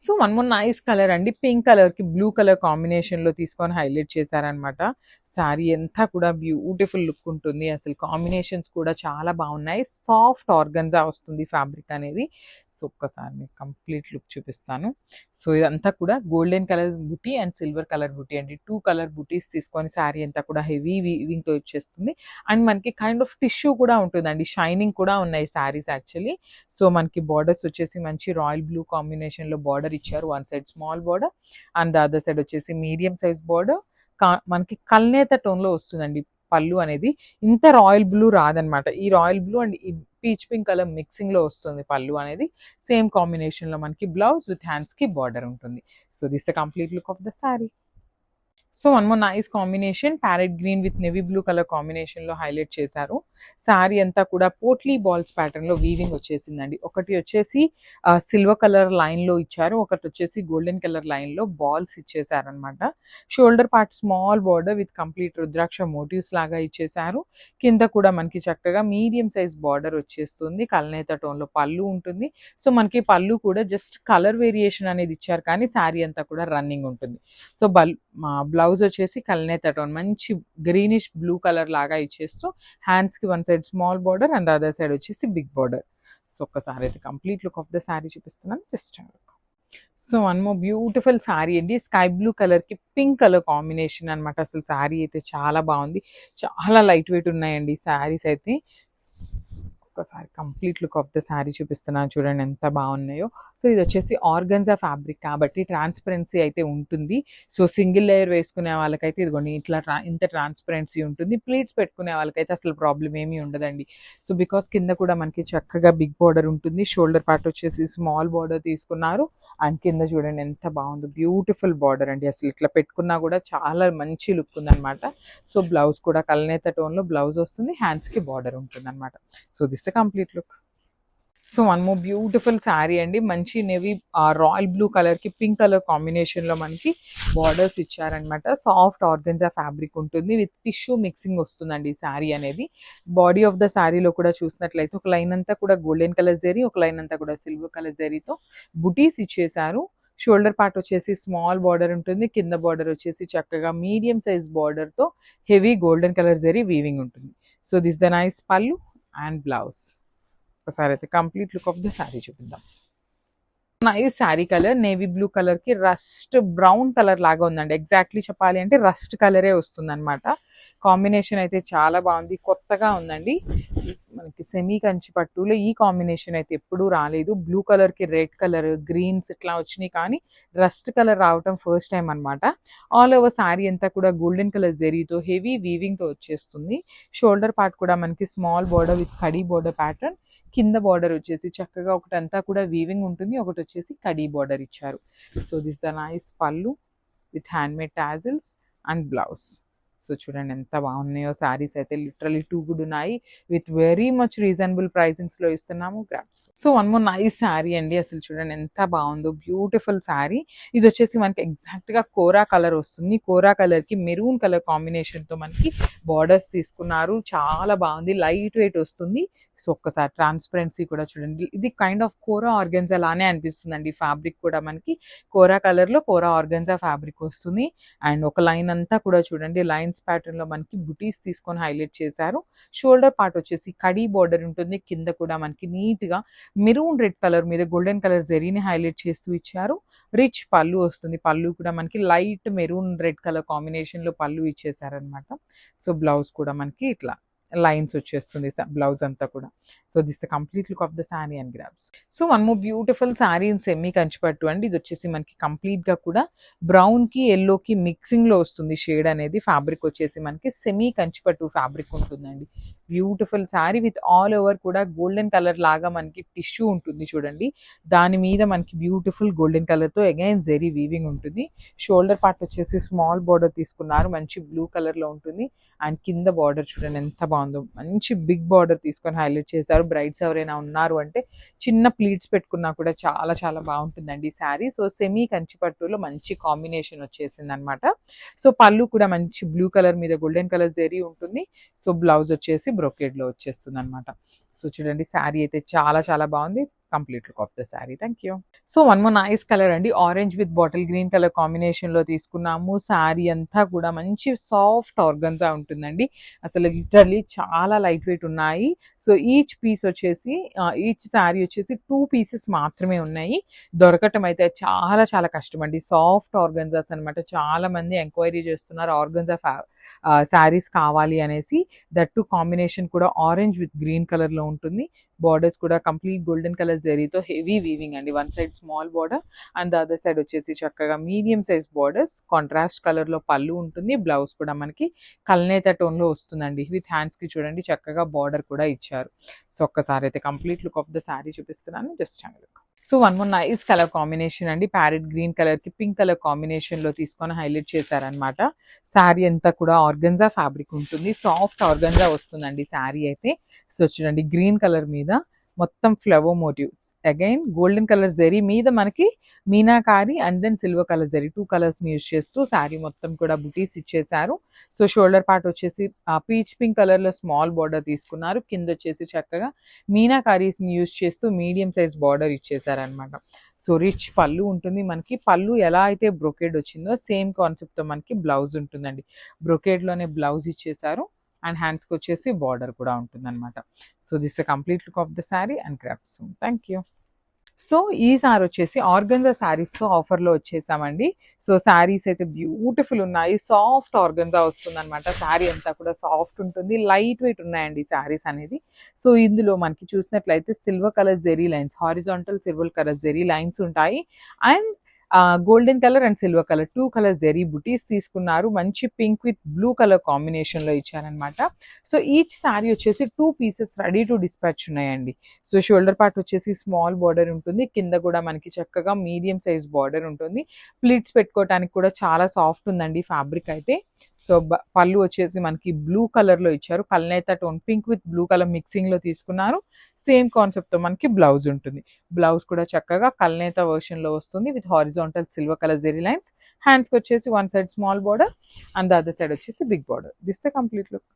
So one more nice colour అండి. Pink కలర్‌కి blue colour కాంబినేషన్‌లో తీసుకొని హైలైట్ చేశారనమాట. శారీ అంతా కూడా బ్యూటిఫుల్ లుక్ ఉంటుంది. అసలు కాంబినేషన్స్ కూడా చాలా బాగున్నాయి. సాఫ్ట్ ఆర్గన్జా వస్తుంది ఫ్యాబ్రిక్ అనేది. సో ఒక్కసారి మీకు కంప్లీట్ లుక్ చూపిస్తాను. సో ఇదంతా కూడా golden colour buti and silver colour బుటీ అండి. 2 కలర్ బుటీస్ తీసుకొని శారీ అంతా కూడా హెవీ వీవింగ్‌తో వచ్చేస్తుంది. అండ్ మనకి కైండ్ ఆఫ్ టిష్యూ కూడా ఉంటుందండి. షైనింగ్ కూడా ఉన్నాయి శారీస్ యాక్చువల్లీ. సో మనకి బార్డర్స్ వచ్చేసి మంచి రాయల్ బ్లూ కాంబినేషన్‌లో బార్డర్ ఇచ్చారు. One side small border and the other side వచ్చేసి మీడియం సైజ్ బార్డర్. మనకి కల్నేత టోన్‌లో వస్తుందండి పళ్ళు అనేది. ఇంత రాయల్ బ్లూ రాదనమాట. ఈ రాయల్ బ్లూ అండ్ ఈ పీచ్ పింక్ కలర్ మిక్సింగ్‌లో వస్తుంది పళ్ళు అనేది. సేమ్ కాంబినేషన్‌లో మనకి బ్లౌజ్ విత్ హ్యాండ్స్‌కి బార్డర్ ఉంటుంది. So this the complete look of the sari. So one more nice combination parrot green with navy blue colour కాంబినేషన్‌లో హైలైట్ చేశారు. శారీ అంతా కూడా పోట్లీ బాల్స్ ప్యాటర్న్‌లో వీవింగ్ వచ్చేసిందండి. ఒకటి వచ్చేసి సిల్వర్ కలర్ లైన్‌లో ఇచ్చారు. ఒకటి వచ్చేసి గోల్డెన్ కలర్ లైన్‌లో బాల్స్ ఇచ్చేసారనమాట. Shoulder part small border with complete rudraksha motifs లాగా ఇచ్చేసారు. కింద కూడా మనకి చక్కగా మీడియం సైజ్ బార్డర్ వచ్చేస్తుంది. కల్నేత టోన్‌లో పళ్ళు ఉంటుంది. సో మనకి పళ్ళు కూడా జస్ట్ కలర్ వేరియేషన్ అనేది ఇచ్చారు కానీ శారీ అంతా కూడా రన్నింగ్ ఉంటుంది. సో బ్లౌజ్ వచ్చేసి కల్నేత టోన్ మంచి గ్రీనిష్ బ్లూ కలర్ లాగా ఇచ్చేస్తూ హ్యాండ్స్కి one side small border and other side వచ్చేసి బిగ్ బార్డర్. సో ఒక్కసారి అయితే complete look of the sari చూపిస్తున్నాను. Just so one more beautiful sari అండి. స్కై బ్లూ కలర్కి పింక్ కలర్ కాంబినేషన్ అనమాట. అసలు శారీ అయితే చాలా బాగుంది. చాలా లైట్ వెయిట్ ఉన్నాయండి శారీస్ అయితే. ఒక్కసారి complete look of the sari చూపిస్తున్నాను చూడండి ఎంత బాగున్నాయో. సో ఇది వచ్చేసి ఆర్గన్జా ఫ్యాబ్రిక్ కాబట్టి ట్రాన్స్పరెన్సీ అయితే ఉంటుంది. సో సింగిల్ లేయర్ వేసుకునే వాళ్ళకైతే ఇదిగోండి ఇట్లా ఇంత ట్రాన్స్పరెన్సీ ఉంటుంది. ప్లీట్స్ పెట్టుకునే వాళ్ళకైతే అసలు ప్రాబ్లం ఏమీ ఉండదండి. సో బికాస్ కింద కూడా మనకి చక్కగా బిగ్ బార్డర్ ఉంటుంది. షోల్డర్ పార్ట్ వచ్చేసి స్మాల్ బార్డర్ తీసుకున్నారు. అండ్ కింద చూడండి ఎంత బాగుందో బ్యూటిఫుల్ బార్డర్ అండి. అసలు ఇట్లా పెట్టుకున్నా కూడా చాలా మంచి లుక్ ఉందన్నమాట. సో బ్లౌజ్ కూడా కల్నేత టోన్లో బ్లౌజ్ వస్తుంది. హ్యాండ్స్కి బార్డర్ ఉంటుంది అనమాట. So this the complete look. So one more beautiful sari అండి. మంచి నెవీ రాయల్ బ్లూ కలర్కి పింక్ కలర్ కాంబినేషన్లో మనకి బార్డర్స్ ఇచ్చారనమాట. సాఫ్ట్ ఆర్గన్జా ఫ్యాబ్రిక్ ఉంటుంది విత్ టిష్యూ మిక్సింగ్ వస్తుందండి ఈ శారీ అనేది. బాడీ ఆఫ్ ద శారీలో కూడా చూసినట్లయితే ఒక లైన్ అంతా కూడా గోల్డెన్ కలర్ జరీ, ఒక లైన్ అంతా కూడా సిల్వర్ కలర్ జరీతో బుటీస్ ఇచ్చేసారు. షోల్డర్ పార్ట్ వచ్చేసి స్మాల్ బార్డర్ ఉంటుంది. కింద బార్డర్ వచ్చేసి చక్కగా మీడియం సైజ్ బార్డర్తో heavy golden colour zari weaving ఉంటుంది. So this the nice pallu and blouse. ఒకసారి అయితే complete look of the sari చూపిద్దాం. Nice sari colour navy blue కలర్కి రస్ట్ బ్రౌన్ కలర్ లాగా ఉందండి. ఎగ్జాక్ట్లీ చెప్పాలి అంటే రస్ట్ కలరే వస్తుంది అనమాట. కాంబినేషన్ అయితే చాలా బాగుంది, కొత్తగా ఉందండి. మనకి సెమీ కంచి పట్టులో ఈ కాంబినేషన్ అయితే ఎప్పుడూ రాలేదు. బ్లూ కలర్కి రెడ్ కలర్ గ్రీన్స్ ఇట్లా వచ్చినాయి కానీ రస్ట్ కలర్ రావటం ఫస్ట్ టైం అనమాట. ఆల్ ఓవర్ శారీ అంతా కూడా గోల్డెన్ కలర్ జరీతో హెవీ వీవింగ్తో వచ్చేస్తుంది. షోల్డర్ పార్ట్ కూడా మనకి small border with khadi border pattern. కింద బార్డర్ వచ్చేసి చక్కగా ఒకటంతా కూడా వీవింగ్ ఉంటుంది, ఒకటి వచ్చేసి కడీ బార్డర్ ఇచ్చారు. సో దిస్ ద నైస్ పళ్ళు with handmade tassels and blouse. So చూడండి ఎంత బాగున్నాయో శారీస్ అయితే. లిటరలీ టూ గుడ్ ఉన్నాయి. విత్ వెరీ మచ్ రీజనబుల్ ప్రైసింగ్స్లో ఇస్తున్నాము. Grasp. So one more nice sari అండి. అసలు చూడండి ఎంత బాగుందో బ్యూటిఫుల్ శారీ. ఇది వచ్చేసి మనకి ఎగ్జాక్ట్గా కోరా కలర్ వస్తుంది. కోరా కలర్కి మెరూన్ కలర్ కాంబినేషన్తో మనకి బార్డర్స్ తీసుకున్నారు. చాలా బాగుంది, లైట్ వెయిట్ వస్తుంది. సో ఒక్కసారి ట్రాన్స్పరెన్సీ కూడా చూడండి. ఇది కైండ్ ఆఫ్ కోరా ఆర్గన్జా లానే అనిపిస్తుందండి. ఫ్యాబ్రిక్ కూడా మనకి కోరా కలర్లో కోరా ఆర్గన్జా ఫ్యాబ్రిక్ వస్తుంది. అండ్ ఒక లైన్ అంతా కూడా చూడండి లైన్స్ ప్యాటర్న్లో మనకి బుటీస్ తీసుకొని హైలైట్ చేశారు. షోల్డర్ పార్ట్ వచ్చేసి కడీ బార్డర్ ఉంటుంది. కింద కూడా మనకి నీట్గా మెరూన్ రెడ్ కలర్ మీద గోల్డెన్ కలర్ జరీని హైలైట్ చేస్తూ ఇచ్చారు. రిచ్ పళ్ళు వస్తుంది. పళ్ళు కూడా మనకి లైట్ మెరూన్ రెడ్ కలర్ కాంబినేషన్లో పళ్ళు ఇచ్చేసారనమాట. సో బ్లౌజ్ కూడా మనకి ఇట్లా లైన్స్ వచ్చేస్తుంది బ్లౌజ్ అంతా కూడా. So this the complete look of the sari and grabs. So one more beautiful sari in semi Kanchipattu అండి. ఇది వచ్చేసి మనకి కంప్లీట్గా కూడా బ్రౌన్కి ఎల్లోకి మిక్సింగ్లో వస్తుంది షేడ్ అనేది. ఫ్యాబ్రిక్ వచ్చేసి మనకి సెమీ కంచిపట్టు ఫ్యాబ్రిక్ ఉంటుందండి. Beautiful sari with all over కూడా గోల్డెన్ కలర్ లాగా మనకి టిష్యూ ఉంటుంది చూడండి. దాని మీద మనకి బ్యూటిఫుల్ గోల్డెన్ కలర్తో అగైన్ జెరీ వీవింగ్ ఉంటుంది. షోల్డర్ పార్ట్ వచ్చేసి స్మాల్ బార్డర్ తీసుకున్నారు, మంచి బ్లూ కలర్లో ఉంటుంది. అండ్ కింద బార్డర్ చూడండి ఎంత బాగుందో, మంచి బిగ్ బార్డర్ తీసుకొని హైలైట్ చేశారు. బ్రైడ్స్ ఎవరైనా ఉన్నారు అంటే చిన్న ప్లీట్స్ పెట్టుకున్నా కూడా చాలా చాలా బాగుంటుందండి ఈ శారీ. సో సెమీ కంచిపట్టులో మంచి కాంబినేషన్ వచ్చేసింది అనమాట. సో పళ్ళు కూడా మంచి బ్లూ కలర్ మీద గోల్డెన్ కలర్ జెరీ ఉంటుంది. సో బ్లౌజ్ వచ్చేసి బ్రొకేడ్లో వచ్చేస్తుంది అనమాట. సో చూడండి శారీ అయితే చాలా చాలా బాగుంది. Complete look of the sari. Thank you. So one more nice colour అండి, orange with bottle green colour కాంబినేషన్లో తీసుకున్నాము. శారీ అంతా కూడా మంచి సాఫ్ట్ ఆర్గన్జా ఉంటుందండి. అసలు లిటరలీ చాలా లైట్ వెయిట్ ఉన్నాయి. సో ఈచ్ పీస్ వచ్చేసి ఈచ్ శారీ వచ్చేసి 2 పీసెస్ మాత్రమే ఉన్నాయి. దొరకటం అయితే చాలా చాలా కష్టం అండి. సాఫ్ట్ ఆర్గన్జాస్ అనమాట. చాలా మంది ఎంక్వైరీ చేస్తున్నారు ఆర్గన్జా శారీస్ కావాలి అనేసి. దట్ టు కాంబినేషన్ కూడా ఆరెంజ్ విత్ గ్రీన్ కలర్లో ఉంటుంది. బార్డర్స్ కూడా కంప్లీట్ గోల్డెన్ కలర్ జరీతో హెవీ వీవింగ్ అండి. One side small border and the other side వచ్చేసి చక్కగా మీడియం సైజ్ బార్డర్స్. కాంట్రాస్ట్ కలర్లో పళ్ళు ఉంటుంది. బ్లౌజ్ కూడా మనకి కల్నేత టోన్లో వస్తుందండి. విత్ హ్యాండ్స్కి చూడండి చక్కగా బార్డర్ కూడా ఇచ్చారు. సో ఒక్కసారి అయితే complete look of the sari చూపిస్తున్నాను. Just hand look. So one more nice colour combination అండి, ప్యారెట్ గ్రీన్ కలర్కి పింక్ కలర్ కాంబినేషన్లో తీసుకొని హైలైట్ చేశారనమాట. శారీ అంతా కూడా ఆర్గన్జా ఫ్యాబ్రిక్ ఉంటుంది. సాఫ్ట్ ఆర్గన్జా వస్తుందండి శారీ అయితే. సో చూడండి గ్రీన్ కలర్ మీద మొత్తం flower motifs, again golden colour zari మీద మనకి meenakari and then silver colour zari 2 కలర్స్ని యూజ్ చేస్తూ శారీ మొత్తం కూడా బుటీస్ ఇచ్చేసారు. సో షోల్డర్ పార్ట్ వచ్చేసి పీచ్ పింక్ కలర్లో స్మాల్ బార్డర్ తీసుకున్నారు. కింద వచ్చేసి చక్కగా మీనాకారీస్ని యూజ్ చేస్తూ మీడియం సైజ్ బార్డర్ ఇచ్చేసారనమాట. సో రిచ్ పళ్ళు ఉంటుంది మనకి. పళ్ళు ఎలా అయితే బ్రొకేడ్ వచ్చిందో సేమ్ కాన్సెప్ట్తో మనకి బ్లౌజ్ ఉంటుందండి. బ్రొకేడ్లోనే బ్లౌజ్ ఇచ్చేసారు అండ్ హ్యాండ్స్కి వచ్చేసి బార్డర్ కూడా ఉంటుందన్నమాట. So this a complete look of the sari and grab soon. Thank you. So ఈ సారీ వచ్చేసి ఆర్గన్జా శారీస్తో ఆఫర్లో వచ్చేసామండి. సో శారీస్ అయితే బ్యూటిఫుల్ ఉన్నాయి. సాఫ్ట్ ఆర్గన్జా వస్తుందన్నమాట. శారీ అంతా కూడా సాఫ్ట్ ఉంటుంది. లైట్ వెయిట్ ఉన్నాయండి శారీస్ అనేది. సో ఇందులో మనకి చూసినట్లయితే silver colour zari lines, horizontal silver colour zari lines ఉంటాయి. And golden colour and silver colour 2 colour zari బుటీస్ తీసుకున్నారు. మంచి పింక్ విత్ బ్లూ కలర్ కాంబినేషన్లో ఇచ్చారనమాట. సో ఈచ్ శారీ వచ్చేసి 2 పీసెస్ రెడీ టు డిస్పాచ్ ఉన్నాయండి. సో షోల్డర్ పార్ట్ వచ్చేసి స్మాల్ బార్డర్ ఉంటుంది. కింద కూడా మనకి చక్కగా మీడియం సైజ్ బార్డర్ ఉంటుంది. ప్లీట్స్ పెట్టుకోవడానికి కూడా చాలా సాఫ్ట్ ఉందండి ఫ్యాబ్రిక్ అయితే. సో పళ్ళు వచ్చేసి మనకి బ్లూ కలర్లో ఇచ్చారు. కల్నేత tone pink with blue colour మిక్సింగ్లో తీసుకున్నారు. సేమ్ కాన్సెప్ట్తో మనకి బ్లౌజ్ ఉంటుంది. బ్లౌజ్ కూడా చక్కగా కల్నేత వర్షన్లో వస్తుంది with horizontal silver colour zari lines. హ్యాండ్స్కి వచ్చేసి one side small border and the other side వచ్చేసి big border. This the complete look.